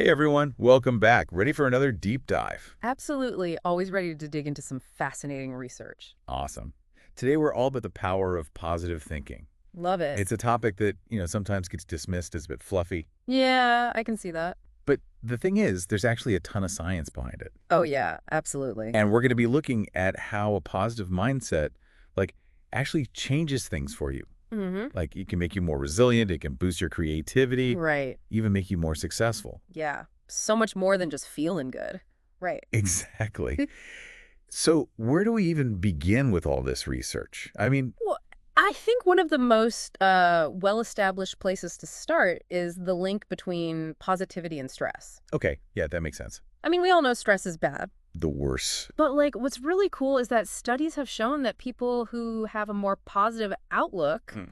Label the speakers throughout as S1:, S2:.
S1: Hey everyone, welcome back. Ready for another deep dive?
S2: Absolutely. Always ready to dig into some fascinating research.
S1: Awesome. Today we're all about the power of positive thinking.
S2: Love it.
S1: It's a topic that, sometimes gets dismissed as a bit fluffy.
S2: Yeah, I can see that.
S1: But the thing is, there's actually a ton of science behind it.
S2: Oh, yeah, absolutely.
S1: And we're going to be looking at how a positive mindset, like, actually changes things for you.
S2: Mm-hmm.
S1: Like, it can make you more resilient, it can boost your creativity,
S2: Right.
S1: even make you more successful.
S2: Yeah. So much more than just feeling good. Right.
S1: Exactly. So where do we even begin with all this research? I mean,
S2: Well, I think one of the most well-established places to start is the link between positivity and stress.
S1: okay, yeah, that makes sense.
S2: I mean, we all know stress is bad.
S1: The worst.
S2: But like what's really cool is that studies have shown that people who have a more positive outlook,
S1: Hmm.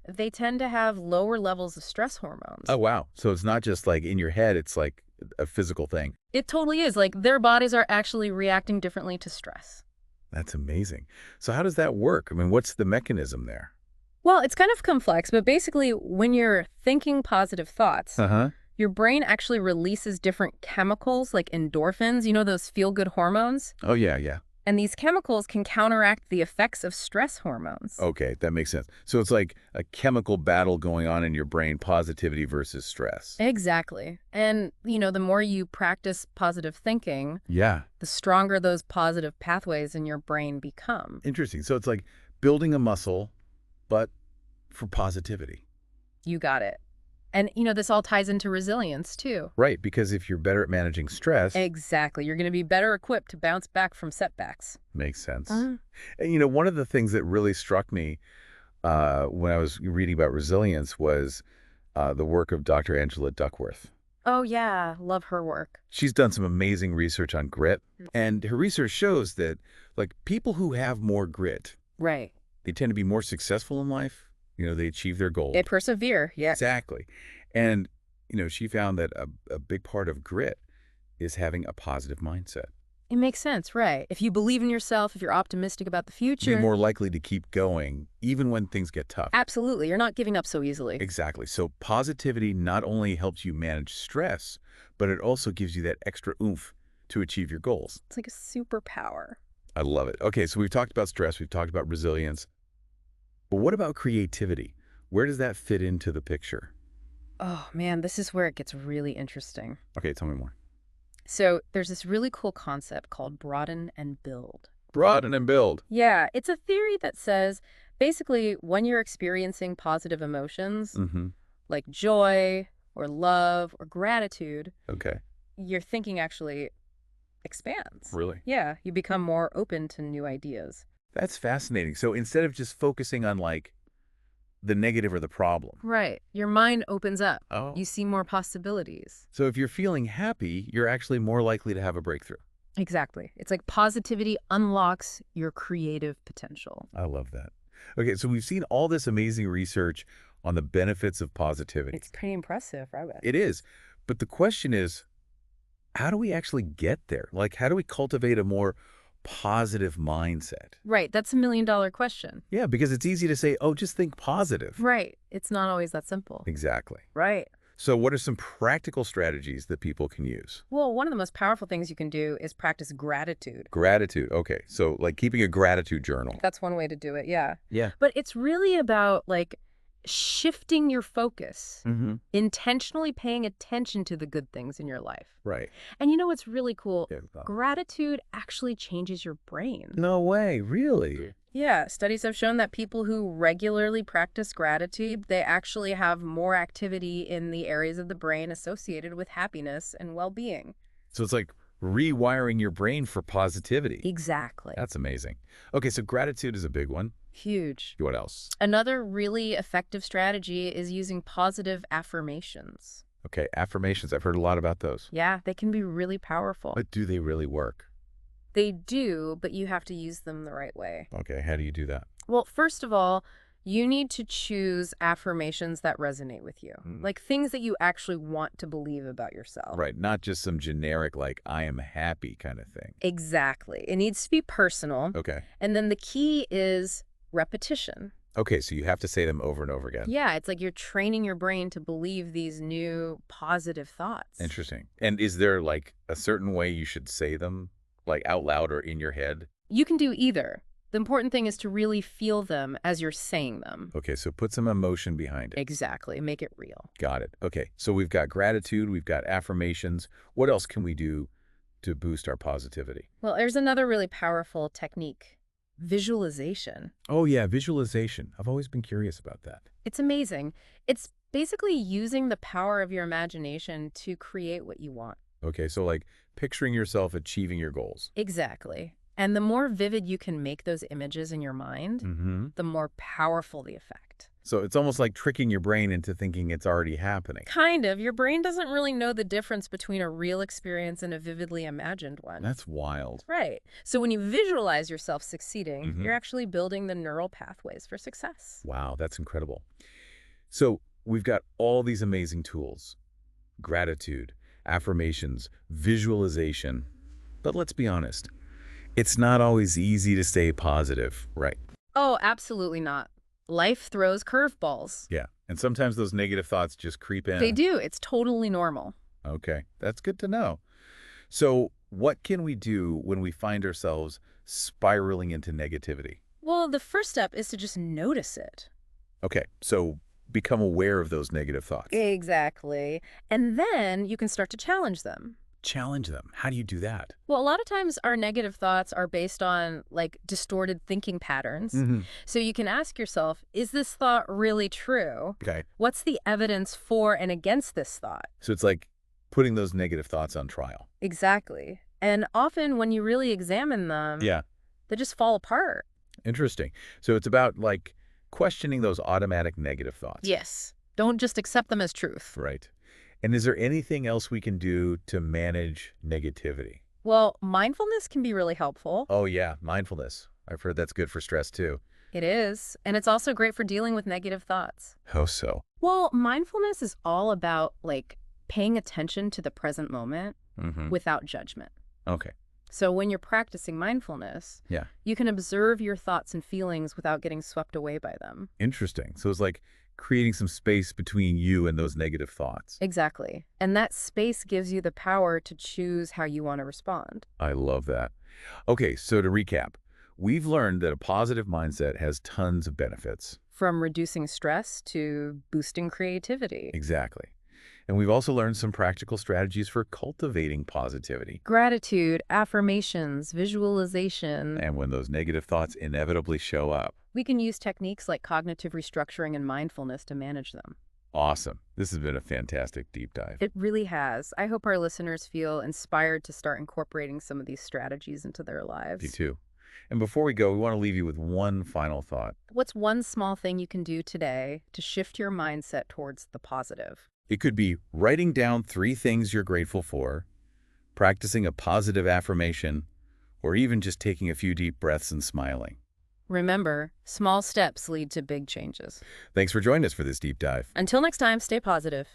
S2: they tend to have lower levels of stress
S1: Oh,
S2: hormones.
S1: wow. So it's not just like in your head, it's like a physical thing.
S2: It totally is. Like their bodies are actually reacting differently to stress.
S1: That's amazing. So how does that work? I mean, what's the mechanism there?
S2: Well, it's kind of complex, but basically when you're thinking positive thoughts,
S1: Uh-huh.
S2: your brain actually releases different chemicals like endorphins, those feel-good hormones.
S1: Oh, yeah, yeah.
S2: And these chemicals can counteract the effects of stress hormones.
S1: Okay, that makes sense. So it's like a chemical battle going on in your brain, positivity versus stress.
S2: Exactly. And, the more you practice positive thinking,
S1: Yeah,
S2: the stronger those positive pathways in your brain become.
S1: interesting. So it's like building a muscle, but for positivity.
S2: You got it. And, this all ties into resilience, too.
S1: Right, because if you're better at managing stress,
S2: Exactly. You're going to be better equipped to bounce back from setbacks.
S1: makes sense.
S2: Uh,
S1: And, one of the things that really struck me when I was reading about resilience was the work of Dr. Angela Duckworth.
S2: oh, yeah. Love her work.
S1: She's done some amazing research on grit, and her research shows that, like, people who have more grit,
S2: Right.
S1: they tend to be more successful in life. They achieve their goals.
S2: They persevere. Yeah.
S1: Exactly. And, she found that a big part of grit is having a positive mindset.
S2: It makes sense, right? If you believe in yourself, if you're optimistic about the
S1: You're
S2: future.
S1: more likely to keep going even when things get tough.
S2: Absolutely. You're not giving up so easily.
S1: Exactly. So positivity not only helps you manage stress, but it also gives you that extra oomph to achieve your goals.
S2: It's like a superpower.
S1: I love it. Okay, so we've talked about stress, we've talked about resilience, but what about creativity? Where does that fit into the picture?
S2: Oh, man, this is where it gets really interesting.
S1: Okay, tell me more.
S2: So there's this really cool concept called broaden and build.
S1: Broaden and build.
S2: Yeah, it's a theory that says basically when you're experiencing positive emotions
S1: Mm-hmm.
S2: like joy or love or gratitude,
S1: Okay.
S2: your thinking actually expands.
S1: Really?
S2: Yeah, you become more open to new ideas.
S1: That's fascinating. So instead of just focusing on like the negative or the problem.
S2: Right. Your mind opens up.
S1: Oh.
S2: You see more possibilities.
S1: So if you're feeling happy, you're actually more likely to have a breakthrough.
S2: Exactly. It's like positivity unlocks your creative potential.
S1: I love that. Okay, so we've seen all this amazing research on the benefits of positivity.
S2: It's pretty impressive, right?
S1: It is. But the question is, how do we actually get there? Like, how do we cultivate a more positive mindset?
S2: Right. That's $1 million question.
S1: Yeah, because it's easy to say, oh, just think positive.
S2: Right. It's not always that simple.
S1: Exactly.
S2: Right.
S1: So what are some practical strategies that people can use?
S2: Well, one of the most powerful things you can do is practice gratitude.
S1: Gratitude. Okay, so like keeping a gratitude journal.
S2: That's one way to do it, yeah.
S1: Yeah.
S2: But it's really about like shifting your focus,
S1: Mm-hmm.
S2: intentionally paying attention to the good things in your life.
S1: Right.
S2: And you know what's really cool?
S1: Yeah.
S2: Gratitude actually changes your brain.
S1: No way, really?
S2: Yeah, studies have shown that people who regularly practice gratitude, they actually have more activity in the areas of the brain associated with happiness and well-being.
S1: So it's like rewiring your brain for positivity.
S2: Exactly.
S1: That's amazing. Okay, so gratitude is a big one.
S2: Huge.
S1: What else?
S2: Another really effective strategy is using positive affirmations.
S1: Okay, affirmations. I've heard a lot about those.
S2: Yeah, they can be really powerful.
S1: But do they really work?
S2: They do, but you have to use them the right way.
S1: Okay, how do you do that?
S2: Well, first of all, you need to choose affirmations that resonate with you, like things that you actually want to believe about yourself.
S1: Right, not just some generic, like, I am happy kind of thing.
S2: Exactly. It needs to be personal.
S1: Okay.
S2: And then the key is repetition.
S1: Okay, so you have to say them over and over again.
S2: Yeah, it's like you're training your brain to believe these new positive thoughts.
S1: Interesting. And is there like a certain way you should say them, like out loud or in your head?
S2: You can do either. The important thing is to really feel them as you're saying them.
S1: Okay, so put some emotion behind it.
S2: Exactly. Make it real.
S1: Got it. Okay, so we've got gratitude, we've got affirmations. What else can we do to boost our positivity?
S2: Well, there's another really powerful technique, visualization.
S1: Oh, yeah, visualization. I've always been curious about that.
S2: It's amazing. It's basically using the power of your imagination to create what you want.
S1: Okay, so like picturing yourself achieving your goals.
S2: Exactly. And the more vivid you can make those images in your mind,
S1: Mm-hmm.
S2: the more powerful the effect.
S1: So it's almost like tricking your brain into thinking it's already happening.
S2: Kind of. Your brain doesn't really know the difference between a real experience and a vividly imagined one.
S1: That's wild.
S2: Right. So when you visualize yourself succeeding,
S1: Mm-hmm.
S2: you're actually building the neural pathways for success.
S1: Wow, that's incredible. So we've got all these amazing tools: gratitude, affirmations, visualization. But let's be honest, it's not always easy to stay positive, right?
S2: Oh, absolutely not. Life throws curveballs.
S1: Yeah. And sometimes those negative thoughts just creep
S2: They
S1: in.
S2: do. It's totally normal.
S1: Okay, that's good to know. So what can we do when we find ourselves spiraling into negativity?
S2: Well, the first step is to just notice it.
S1: Okay, so become aware of those negative thoughts.
S2: Exactly. And then you can start to challenge them.
S1: Challenge them. How do you do that?
S2: Well, a lot of times our negative thoughts are based on like distorted thinking patterns.
S1: Mm-hmm.
S2: So you can ask yourself, is this thought really true?
S1: Okay,
S2: What's the evidence for and against this thought?
S1: so it's like putting those negative thoughts on trial.
S2: Exactly. And often when you really examine them,
S1: Yeah,
S2: they just fall apart.
S1: interesting. So it's about like questioning those automatic negative thoughts.
S2: Yes. Don't just accept them as truth.
S1: Right. And is there anything else we can do to manage negativity?
S2: Well, mindfulness can be really helpful.
S1: Oh, yeah, mindfulness. I've heard that's good for stress too.
S2: It is. And it's also great for dealing with negative thoughts.
S1: How so?
S2: Well, mindfulness is all about like paying attention to the present moment
S1: Mm-hmm.
S2: without judgment.
S1: Okay.
S2: So when you're practicing mindfulness,
S1: Yeah.
S2: you can observe your thoughts and feelings without getting swept away by them.
S1: Interesting. So it's like creating some space between you and those negative thoughts.
S2: Exactly. And that space gives you the power to choose how you want to respond.
S1: I love that. Okay, so to recap, we've learned that a positive mindset has tons of benefits.
S2: From reducing stress to boosting creativity.
S1: Exactly. And we've also learned some practical strategies for cultivating positivity.
S2: Gratitude, affirmations, visualization.
S1: And when those negative thoughts inevitably show up.
S2: We can use techniques like cognitive restructuring and mindfulness to manage them.
S1: Awesome. This has been a fantastic deep dive.
S2: It really has. I hope our listeners feel inspired to start incorporating some of these strategies into their
S1: Me
S2: lives.
S1: too. And before we go, we want to leave you with one final thought.
S2: What's one small thing you can do today to shift your mindset towards the positive?
S1: It could be writing down 3 things you're grateful for, practicing a positive affirmation, or even just taking a few deep breaths and smiling.
S2: Remember, small steps lead to big changes.
S1: Thanks for joining us for this deep dive.
S2: Until next time, stay positive.